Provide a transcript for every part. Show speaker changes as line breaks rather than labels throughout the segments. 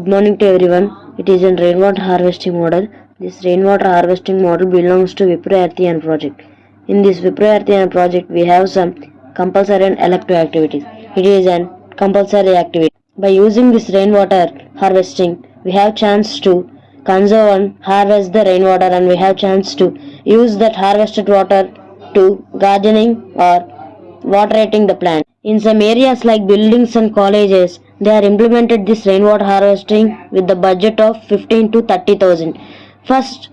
Good morning to everyone. It is a rainwater harvesting model. This rainwater harvesting model belongs to Wipro Earthian project. In this Wipro Earthian project, we have some compulsory and elective activities. It is an compulsory activity. By using this rainwater harvesting, we have chance to conserve and harvest the rainwater, and we have chance to use that harvested water to gardening or watering the plant. In some areas like buildings and colleges, they are implemented this rainwater harvesting with the budget of 15 to 30,000. First,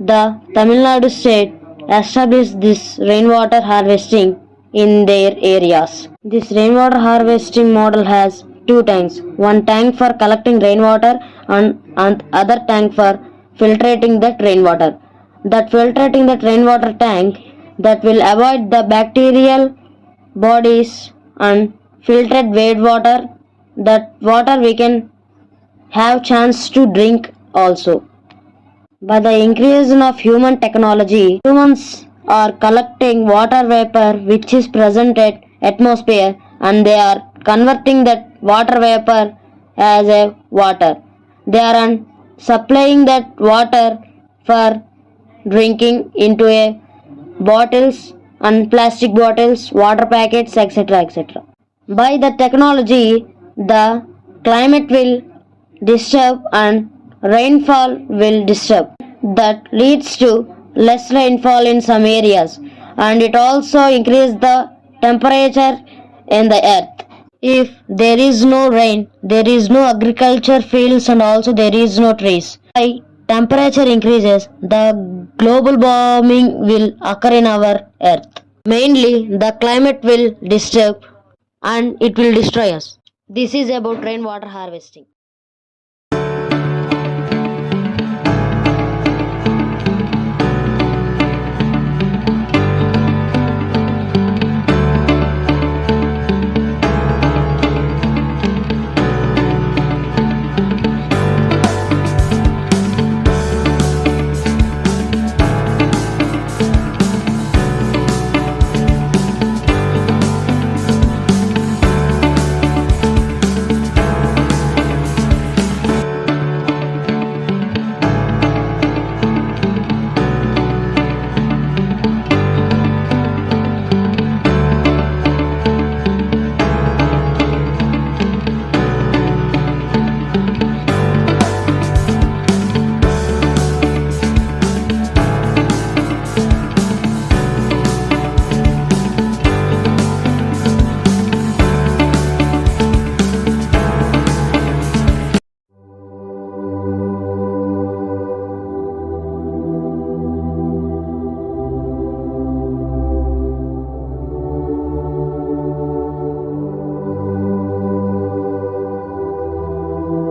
the Tamil Nadu state established this rainwater harvesting in their areas. This rainwater harvesting model has two tanks, one tank for collecting rainwater and other tank for filtrating that rainwater. That filtrating that rainwater tank that will avoid the bacterial bodies and filtered water. That water we can have chance to drink also. By the increase of human technology, humans are collecting water vapor which is present at atmosphere, and they are converting that water vapor as a water. They are supplying that water for drinking into a bottles and plastic bottles, water packets, etc. etc. By the technology, the climate will disturb and rainfall will disturb. That leads to less rainfall in some areas, and it also increases the temperature in the earth. If there is no rain, there is no agriculture fields, and also there is no trees. By temperature increases, the global warming will occur in our earth. Mainly, the climate will disturb and it will destroy us. This is about rainwater harvesting.